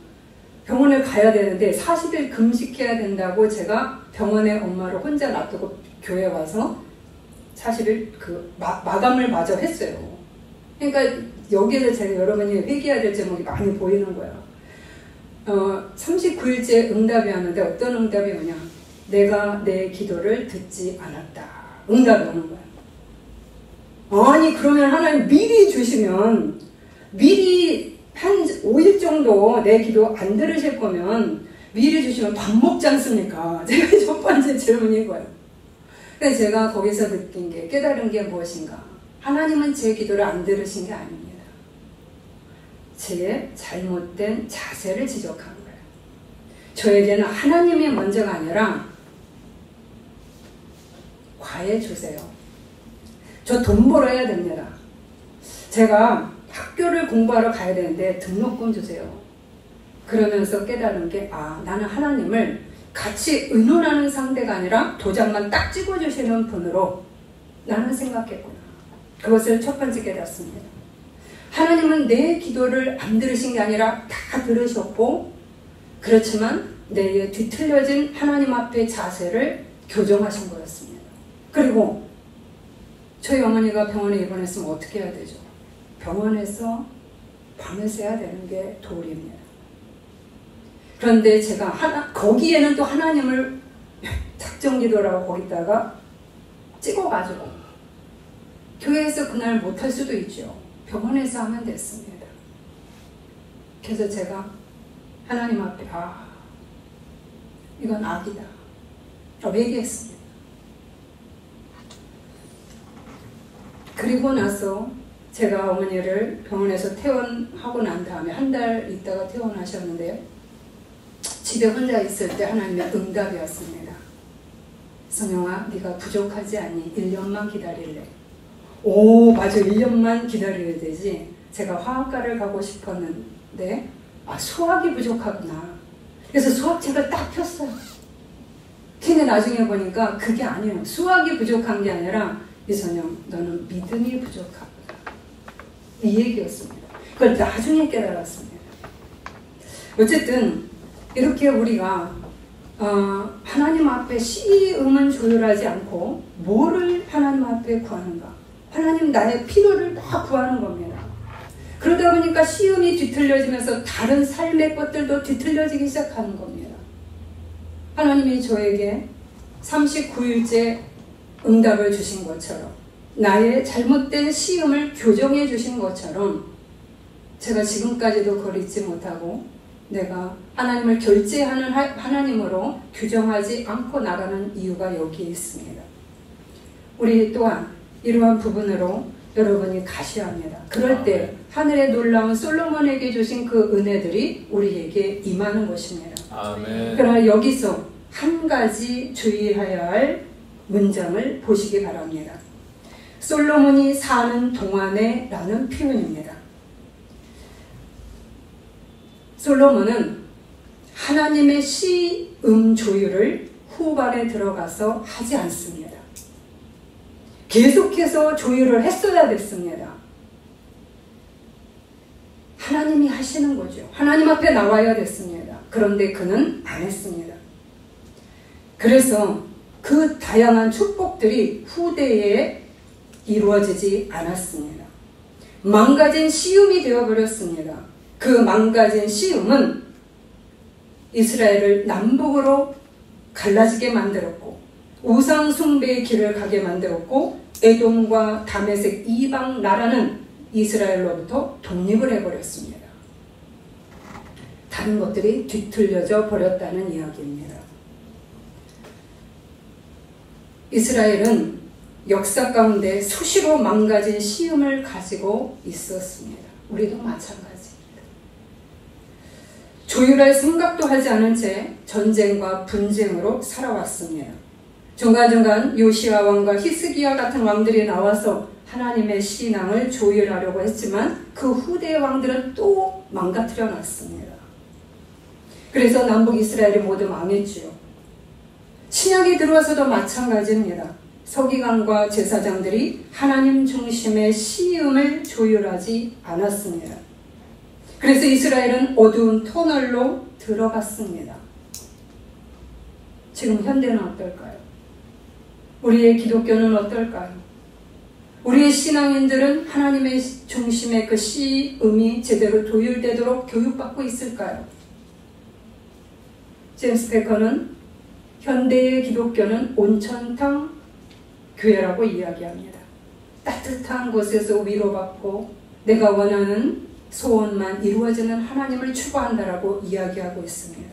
병원에 가야 되는데 40일 금식해야 된다고 제가 병원에 엄마를 혼자 놔두고 교회 와서 40일 마감을 마저 했어요. 그러니까 여기에서 제가 여러분이 회개해야 될 제목이 많이 보이는 거예요. 39일째 응답이 왔는데 어떤 응답이 오냐? 내가 내 기도를 듣지 않았다. 응답이 오는 거예요. 아니 그러면 하나님 미리 주시면 미리 한 5일 정도 내 기도 안 들으실 거면 미리 주시면 밥 먹지 않습니까? 제가 첫 번째 질문인 거예요. 그래서 제가 거기서 느낀 게 깨달은 게 무엇인가? 하나님은 제 기도를 안 들으신 게 아닙니다. 제 잘못된 자세를 지적한 거예요. 저에게는 하나님이 먼저가 아니라 다 해주세요. 저 돈 벌어야 됩니다. 제가 학교를 공부하러 가야 되는데 등록금 주세요. 그러면서 깨달은 게 나는 하나님을 같이 의논하는 상대가 아니라 도장만 딱 찍어주시는 분으로 나는 생각했구나. 그것을 첫 번째 깨닫습니다. 하나님은 내 기도를 안 들으신 게 아니라 다 들으셨고, 그렇지만 내 뒤틀려진 하나님 앞의 자세를 교정하신 거였습니다. 그리고 저희 어머니가 병원에 입원했으면 어떻게 해야 되죠? 병원에서 밤에서 해야 되는 게 도리입니다. 그런데 제가 거기에는 또 하나님을 작정기도라고 거기다가 찍어가지고 교회에서 그날 못할 수도 있죠. 병원에서 하면 됐습니다. 그래서 제가 하나님 앞에 이건 악이다 라고 얘기했습니다. 그리고 나서 제가 어머니를 병원에서 퇴원하고 난 다음에 한 달 있다가 퇴원하셨는데요. 집에 혼자 있을 때 하나님의 응답이 왔습니다. 성영아, 네가 부족하지 않니? 1년만 기다릴래. 맞아, 1년만 기다려야 되지. 제가 화학과를 가고 싶었는데 수학이 부족하구나. 그래서 수학책을 딱 폈어요. 근데 나중에 보니까 그게 아니에요. 수학이 부족한 게 아니라 이선영, 너는 믿음이 부족하구나. 이 얘기였습니다. 그걸 나중에 깨달았습니다. 어쨌든 이렇게 우리가 하나님 앞에 시음은 조율하지 않고 뭐를 하나님 앞에 구하는가? 하나님 나의 필요를 다 구하는 겁니다. 그러다 보니까 시음이 뒤틀려지면서 다른 삶의 것들도 뒤틀려지기 시작하는 겁니다. 하나님이 저에게 39일째 응답을 주신 것처럼, 나의 잘못된 시음을 교정해 주신 것처럼, 제가 지금까지도 그걸 잊지 못하고 내가 하나님을 결제하는 하나님으로 규정하지 않고 나가는 이유가 여기에 있습니다. 우리 또한 이러한 부분으로 여러분이 가셔야 합니다. 그럴 때 하늘의 놀라운 솔로몬에게 주신 그 은혜들이 우리에게 임하는 것입니다. 아멘. 그러나 여기서 한 가지 주의해야 할 문장을 보시기 바랍니다. 솔로몬이 사는 동안에 라는 표현입니다. 솔로몬은 하나님의 시음 조율을 후반에 들어가서 하지 않습니다. 계속해서 조율을 했어야 됐습니다. 하나님이 하시는 거죠. 하나님 앞에 나와야 됐습니다. 그런데 그는 안 했습니다. 그래서 그 다양한 축복들이 후대에 이루어지지 않았습니다. 망가진 시음이 되어버렸습니다. 그 망가진 시음은 이스라엘을 남북으로 갈라지게 만들었고, 우상 숭배의 길을 가게 만들었고, 에돔과 다메섹 이방 나라는 이스라엘로부터 독립을 해버렸습니다. 다른 것들이 뒤틀려져 버렸다는 이야기입니다. 이스라엘은 역사 가운데 수시로 망가진 시음을 가지고 있었습니다. 우리도 마찬가지입니다. 조율할 생각도 하지 않은 채 전쟁과 분쟁으로 살아왔습니다. 중간중간 요시야 왕과 히스기야 같은 왕들이 나와서 하나님의 신앙을 조율하려고 했지만 그 후대의 왕들은 또 망가뜨려 놨습니다. 그래서 남북 이스라엘이 모두 망했지요. 신약에 들어와서도 마찬가지입니다. 서기관과 제사장들이 하나님 중심의 시음을 조율하지 않았습니다. 그래서 이스라엘은 어두운 터널로 들어갔습니다. 지금 현대는 어떨까요? 우리의 기독교는 어떨까요? 우리의 신앙인들은 하나님의 중심의 그 시음이 제대로 조율되도록 교육받고 있을까요? 제임스 베커는 현대의 기독교는 온천탕 교회라고 이야기합니다. 따뜻한 곳에서 위로받고 내가 원하는 소원만 이루어지는 하나님을 추구한다라고 이야기하고 있습니다.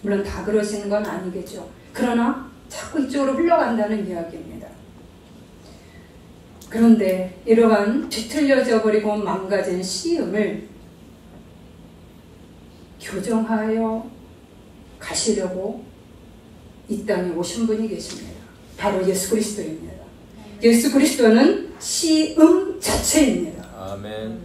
물론 다 그러시는 건 아니겠죠. 그러나 자꾸 이쪽으로 흘러간다는 이야기입니다. 그런데 이러한 뒤틀려져 버리고 망가진 시음을 교정하여 가시려고 이 땅에 오신 분이 계십니다. 바로 예수 그리스도입니다. 예수 그리스도는 시음 자체입니다. 아멘.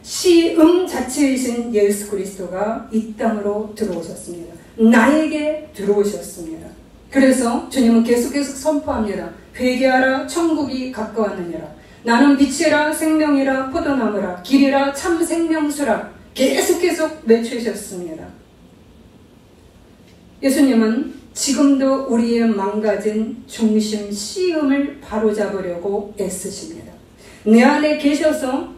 시음 자체이신 예수 그리스도가 이 땅으로 들어오셨습니다. 나에게 들어오셨습니다. 그래서 주님은 계속 선포합니다. 회개하라, 천국이 가까웠느니라. 나는 빛이라, 생명이라, 포도나무라, 길이라, 참 생명수라. 계속 외치셨습니다. 예수님은 지금도 우리의 망가진 중심 시음을 바로잡으려고 애쓰십니다. 내 안에 계셔서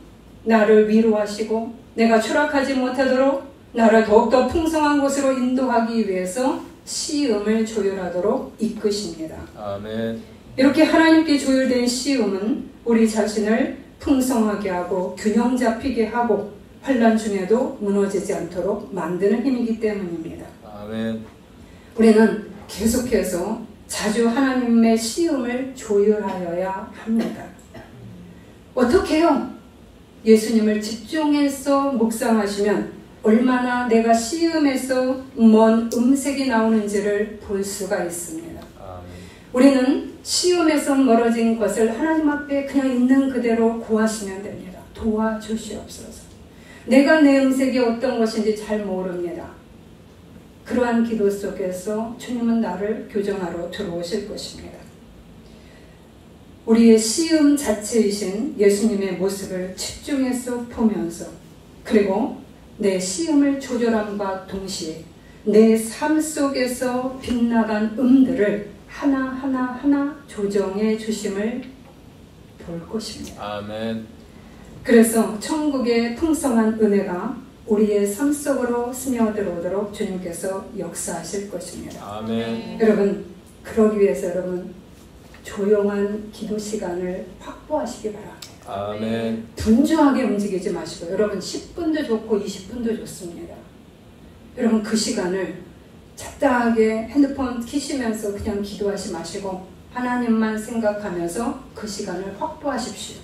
나를 위로하시고 내가 추락하지 못하도록 나를 더욱더 풍성한 곳으로 인도하기 위해서 시음을 조율하도록 이끄십니다. 아멘. 이렇게 하나님께 조율된 시음은 우리 자신을 풍성하게 하고 균형 잡히게 하고 환난 중에도 무너지지 않도록 만드는 힘이기 때문입니다. 아멘. 우리는 계속해서 자주 하나님의 시음을 조율하여야 합니다. 어떻게 해요? 예수님을 집중해서 묵상하시면 얼마나 내가 시음에서 먼 음색이 나오는지를 볼 수가 있습니다. 아멘. 우리는 시음에서 멀어진 것을 하나님 앞에 그냥 있는 그대로 구하시면 됩니다. 도와주시옵소서. 내가 내 음색이 어떤 것인지 잘 모릅니다. 그러한 기도 속에서 주님은 나를 교정하러 들어오실 것입니다. 우리의 시음 자체이신 예수님의 모습을 집중해서 보면서 그리고 내 시음을 조절함과 동시에 내 삶 속에서 빗나간 음들을 하나하나 조정해 주심을 볼 것입니다. 아멘. 그래서 천국의 풍성한 은혜가 우리의 삶 속으로 스며들어오도록 주님께서 역사하실 것입니다. 아멘. 여러분, 그러기 위해서 여러분 조용한 기도 시간을 확보하시기 바랍니다. 아멘. 분주하게 움직이지 마시고 여러분 10분도 좋고 20분도 좋습니다. 여러분 그 시간을 잡다하게 핸드폰 키시면서 그냥 기도하지 마시고 하나님만 생각하면서 그 시간을 확보하십시오.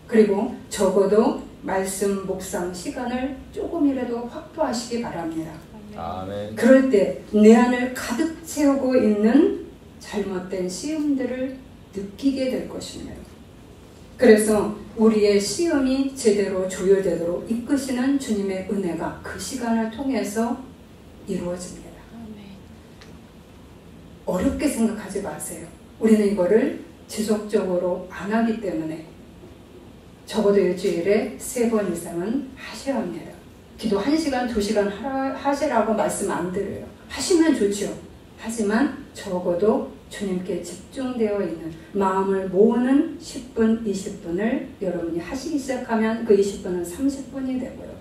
그리고 적어도 말씀 묵상 시간을 조금이라도 확보하시기 바랍니다. 아멘. 그럴 때 내 안을 가득 채우고 있는 잘못된 시음들을 느끼게 될 것입니다. 그래서 우리의 시음이 제대로 조율되도록 이끄시는 주님의 은혜가 그 시간을 통해서 이루어집니다. 어렵게 생각하지 마세요. 우리는 이거를 지속적으로 안 하기 때문에 적어도 일주일에 3번 이상은 하셔야 합니다. 기도 1시간, 2시간 하시라고 말씀 안 드려요. 하시면 좋죠. 하지만 적어도 주님께 집중되어 있는 마음을 모으는 10분, 20분을 여러분이 하시기 시작하면 그 20분은 30분이 되고요.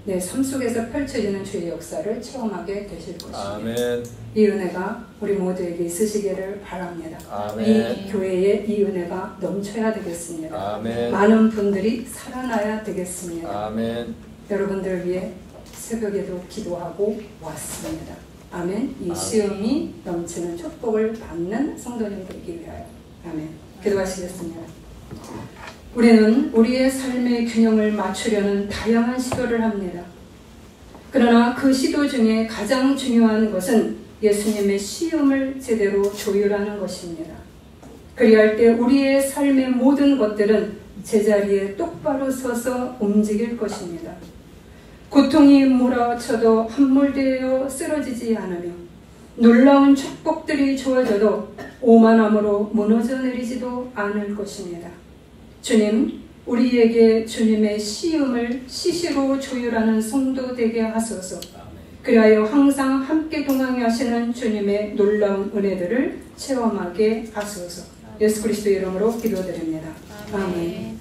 내 삶 속에서 펼쳐지는 주의 역사를 체험하게 되실 것입니다. 아멘. 이 은혜가 우리 모두에게 있으시기를 바랍니다. 아멘. 이 교회에 이 은혜가 넘쳐야 되겠습니다. 아멘. 많은 분들이 살아나야 되겠습니다. 아멘. 여러분들을 위해 새벽에도 기도하고 왔습니다. 아멘. 이 아멘. 시음이 넘치는 축복을 받는 성도님 되기 위하여. 아멘. 기도하시겠습니다. 우리는 우리의 삶의 균형을 맞추려는 다양한 시도를 합니다. 그러나 그 시도 중에 가장 중요한 것은 예수님의 시음을 제대로 조율하는 것입니다. 그리할 때 우리의 삶의 모든 것들은 제자리에 똑바로 서서 움직일 것입니다. 고통이 몰아쳐도 함몰되어 쓰러지지 않으며 놀라운 축복들이 주어져도 오만함으로 무너져 내리지도 않을 것입니다. 주님, 우리에게 주님의 시음을 시시로 조율하는 성도 되게 하소서. 그리하여 항상 함께 동행하게 하시는 주님의 놀라운 은혜들을 체험하게 하소서. 예수 그리스도 이름으로 기도드립니다. 아멘.